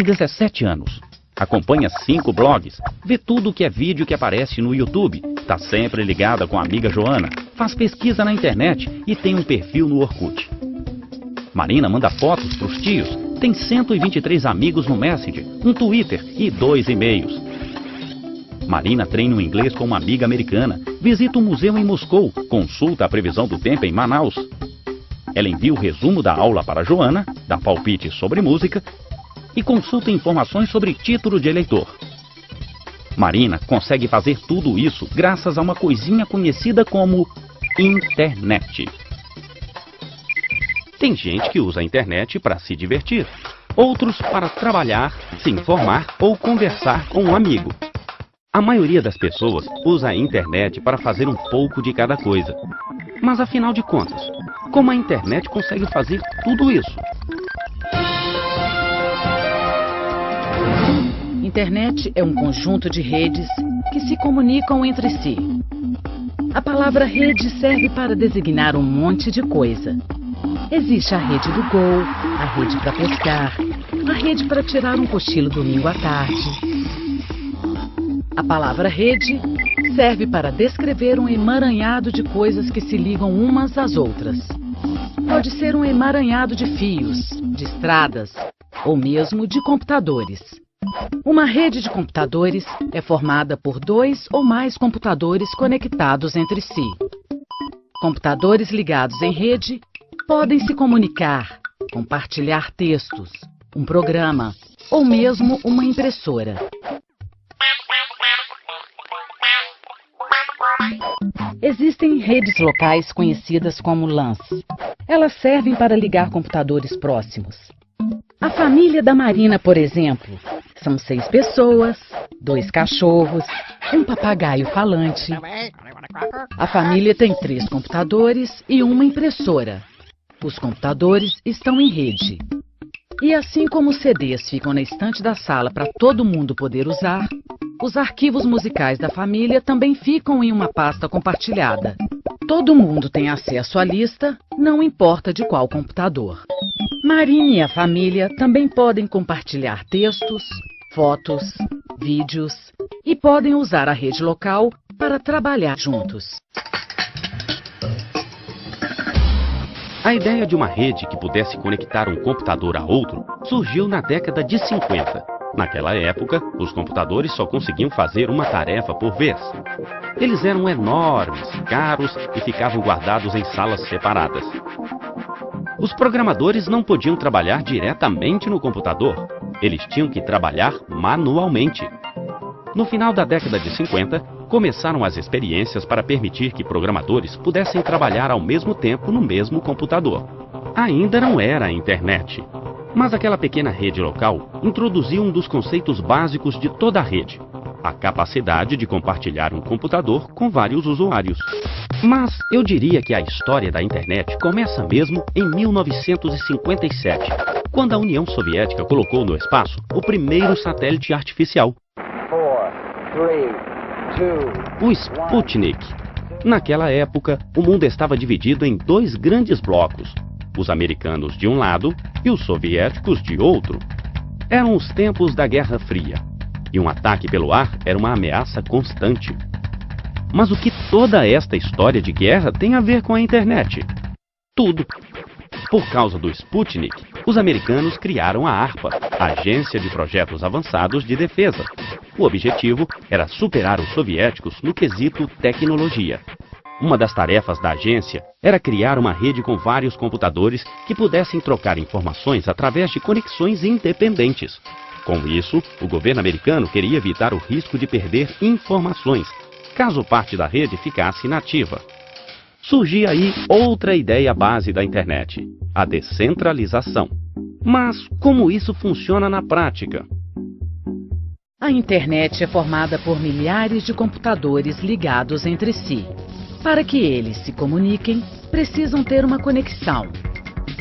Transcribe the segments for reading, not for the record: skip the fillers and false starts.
17 anos. Acompanha 5 blogs, vê tudo que é vídeo que aparece no YouTube, tá sempre ligada com a amiga Joana, faz pesquisa na internet e tem um perfil no Orkut. Marina manda fotos pros tios, tem 123 amigos no Messenger, um Twitter e 2 e-mails. Marina treina o inglês com uma amiga americana, visita um museu em Moscou, consulta a previsão do tempo em Manaus. Ela envia o resumo da aula para Joana, dá palpite sobre música e consulta informações sobre título de eleitor. Marina consegue fazer tudo isso graças a uma coisinha conhecida como internet. Tem gente que usa a internet para se divertir, outros para trabalhar, se informar ou conversar com um amigo. A maioria das pessoas usa a internet para fazer um pouco de cada coisa. Mas afinal de contas, como a internet consegue fazer tudo isso? Internet é um conjunto de redes que se comunicam entre si. A palavra rede serve para designar um monte de coisa. Existe a rede do Gol, a rede para pescar, a rede para tirar um cochilo domingo à tarde. A palavra rede serve para descrever um emaranhado de coisas que se ligam umas às outras. Pode ser um emaranhado de fios, de estradas ou mesmo de computadores. Uma rede de computadores é formada por 2 ou mais computadores conectados entre si. Computadores ligados em rede podem se comunicar, compartilhar textos, um programa ou mesmo uma impressora. Existem redes locais conhecidas como LANs. Elas servem para ligar computadores próximos. A família da Marina, por exemplo, são 6 pessoas, 2 cachorros, um papagaio falante. A família tem 3 computadores e uma impressora. Os computadores estão em rede. E assim como os CDs ficam na estante da sala para todo mundo poder usar, os arquivos musicais da família também ficam em uma pasta compartilhada. Todo mundo tem acesso à lista, não importa de qual computador. Marina e a família também podem compartilhar textos, fotos, vídeos e podem usar a rede local para trabalhar juntos. A ideia de uma rede que pudesse conectar um computador a outro surgiu na década de 50. Naquela época, os computadores só conseguiam fazer uma tarefa por vez. Eles eram enormes, caros e ficavam guardados em salas separadas. Os programadores não podiam trabalhar diretamente no computador. Eles tinham que trabalhar manualmente. No final da década de 50, começaram as experiências para permitir que programadores pudessem trabalhar ao mesmo tempo no mesmo computador. Ainda não era a internet. Mas aquela pequena rede local introduziu um dos conceitos básicos de toda a rede: a capacidade de compartilhar um computador com vários usuários. Mas eu diria que a história da internet começa mesmo em 1957, quando a União Soviética colocou no espaço o primeiro satélite artificial, o Sputnik. Naquela época, o mundo estava dividido em 2 grandes blocos: os americanos de um lado e os soviéticos de outro. Eram os tempos da Guerra Fria, e um ataque pelo ar era uma ameaça constante. Mas o que toda esta história de guerra tem a ver com a internet? Tudo. Por causa do Sputnik, os americanos criaram a ARPA, a Agência de Projetos Avançados de Defesa. O objetivo era superar os soviéticos no quesito tecnologia. Uma das tarefas da agência era criar uma rede com vários computadores que pudessem trocar informações através de conexões independentes. Com isso, o governo americano queria evitar o risco de perder informações, caso parte da rede ficasse inativa. Surgia aí outra ideia base da internet: a descentralização. Mas como isso funciona na prática? A internet é formada por milhares de computadores ligados entre si. Para que eles se comuniquem, precisam ter uma conexão.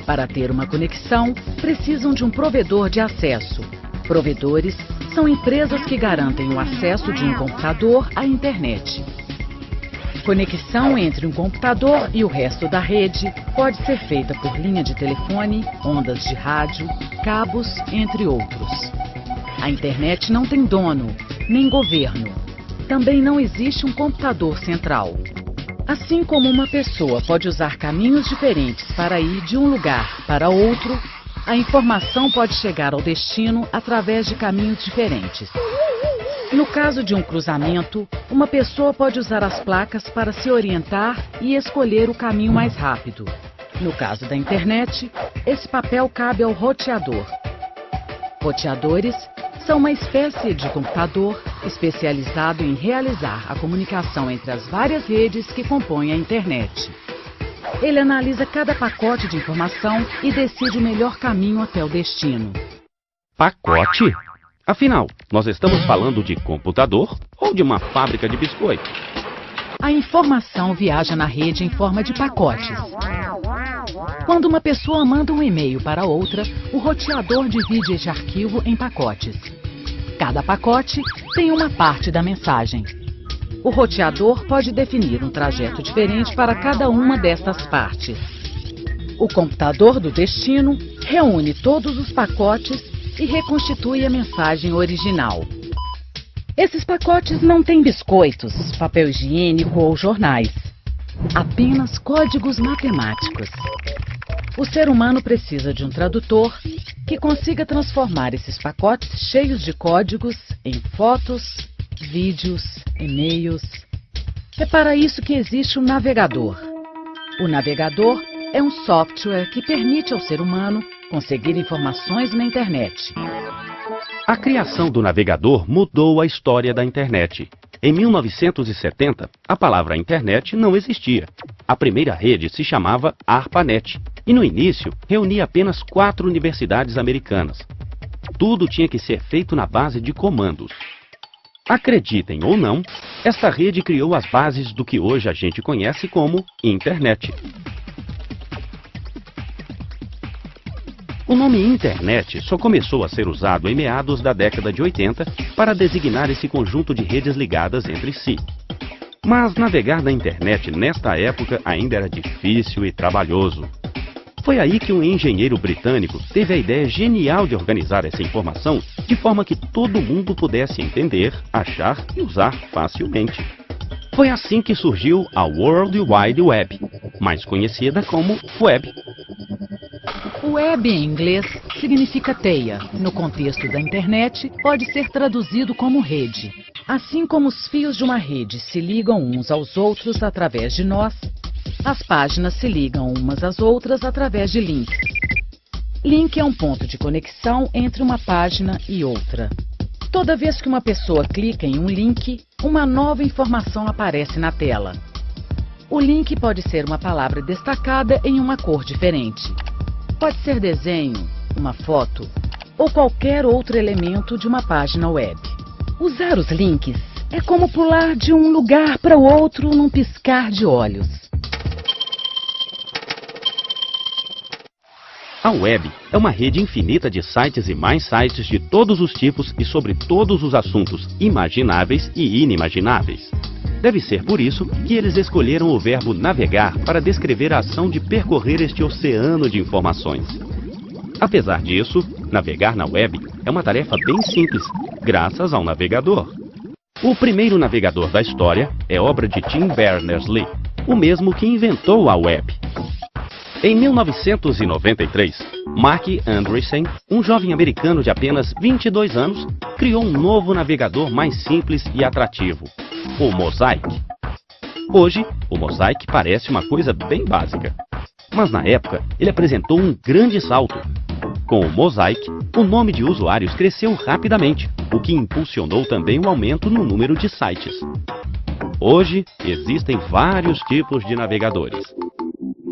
Para ter uma conexão, precisam de um provedor de acesso. Provedores são empresas que garantem o acesso de um computador à internet. Conexão entre um computador e o resto da rede pode ser feita por linha de telefone, ondas de rádio, cabos, entre outros. A internet não tem dono, nem governo. Também não existe um computador central. Assim como uma pessoa pode usar caminhos diferentes para ir de um lugar para outro, a informação pode chegar ao destino através de caminhos diferentes. No caso de um cruzamento, uma pessoa pode usar as placas para se orientar e escolher o caminho mais rápido. No caso da internet, esse papel cabe ao roteador. Roteadores são uma espécie de computador especializado em realizar a comunicação entre as várias redes que compõem a internet. Ele analisa cada pacote de informação e decide o melhor caminho até o destino. Pacote? Afinal, nós estamos falando de computador ou de uma fábrica de biscoito? A informação viaja na rede em forma de pacotes. Quando uma pessoa manda um e-mail para outra, o roteador divide esse arquivo em pacotes. Cada pacote tem uma parte da mensagem. O roteador pode definir um trajeto diferente para cada uma destas partes. O computador do destino reúne todos os pacotes e reconstitui a mensagem original. Esses pacotes não têm biscoitos, papel higiênico ou jornais. Apenas códigos matemáticos. O ser humano precisa de um tradutor que consiga transformar esses pacotes cheios de códigos em fotos, vídeos, e-mails. É para isso que existe o navegador. O navegador é um software que permite ao ser humano conseguir informações na internet. A criação do navegador mudou a história da internet. Em 1970, a palavra internet não existia. A primeira rede se chamava ARPANET e, no início, reunia apenas 4 universidades americanas. Tudo tinha que ser feito na base de comandos. Acreditem ou não, esta rede criou as bases do que hoje a gente conhece como internet. O nome internet só começou a ser usado em meados da década de 80 para designar esse conjunto de redes ligadas entre si. Mas navegar na internet nesta época ainda era difícil e trabalhoso. Foi aí que um engenheiro britânico teve a ideia genial de organizar essa informação de forma que todo mundo pudesse entender, achar e usar facilmente. Foi assim que surgiu a World Wide Web, mais conhecida como Web. Web em inglês significa teia. No contexto da internet, pode ser traduzido como rede. Assim como os fios de uma rede se ligam uns aos outros através de nós, as páginas se ligam umas às outras através de links. Link é um ponto de conexão entre uma página e outra. Toda vez que uma pessoa clica em um link, uma nova informação aparece na tela. O link pode ser uma palavra destacada em uma cor diferente. Pode ser desenho, uma foto ou qualquer outro elemento de uma página web. Usar os links é como pular de um lugar para o outro num piscar de olhos. A web é uma rede infinita de sites e mais sites de todos os tipos e sobre todos os assuntos imagináveis e inimagináveis. Deve ser por isso que eles escolheram o verbo navegar para descrever a ação de percorrer este oceano de informações. Apesar disso, navegar na web é uma tarefa bem simples, graças ao navegador. O primeiro navegador da história é obra de Tim Berners-Lee, o mesmo que inventou a web. Em 1993, Mark Andreessen, um jovem americano de apenas 22 anos, criou um novo navegador mais simples e atrativo, o Mosaic. Hoje, o Mosaic parece uma coisa bem básica, mas na época ele apresentou um grande salto. Com o Mosaic, o nome de usuários cresceu rapidamente, o que impulsionou também o aumento no número de sites. Hoje, existem vários tipos de navegadores.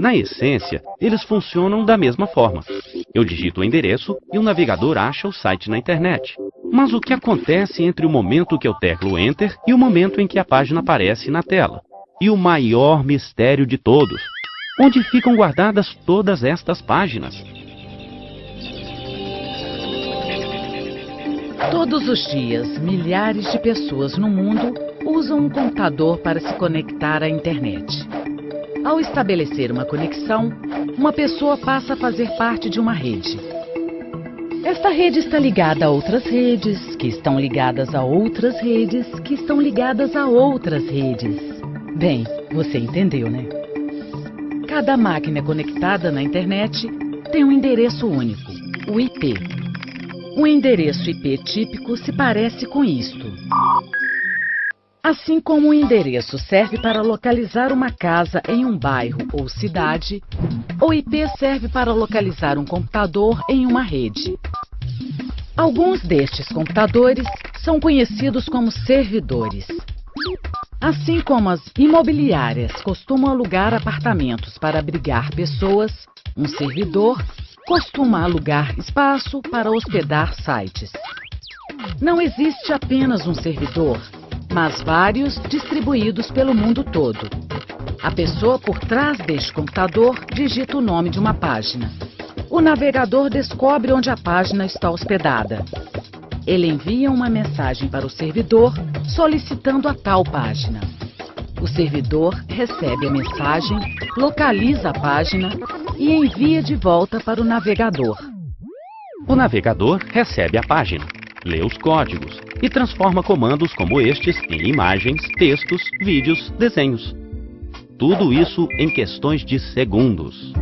Na essência, eles funcionam da mesma forma. Eu digito o endereço e o navegador acha o site na internet. Mas o que acontece entre o momento que eu teclo Enter e o momento em que a página aparece na tela? E o maior mistério de todos: onde ficam guardadas todas estas páginas? Todos os dias, milhares de pessoas no mundo usam um computador para se conectar à internet. Ao estabelecer uma conexão, uma pessoa passa a fazer parte de uma rede. Esta rede está ligada a outras redes, que estão ligadas a outras redes, que estão ligadas a outras redes. Bem, você entendeu, né? Cada máquina conectada na internet tem um endereço único, o IP. Um endereço IP típico se parece com isto. Assim como o endereço serve para localizar uma casa em um bairro ou cidade, o IP serve para localizar um computador em uma rede. Alguns destes computadores são conhecidos como servidores. Assim como as imobiliárias costumam alugar apartamentos para abrigar pessoas, um servidor costuma alugar espaço para hospedar sites. Não existe apenas um servidor, mas vários distribuídos pelo mundo todo. A pessoa por trás deste computador digita o nome de uma página. O navegador descobre onde a página está hospedada. Ele envia uma mensagem para o servidor solicitando a tal página. O servidor recebe a mensagem, localiza a página e envia de volta para o navegador. O navegador recebe a página, lê os códigos e transforma comandos como estes em imagens, textos, vídeos, desenhos. Tudo isso em questões de segundos.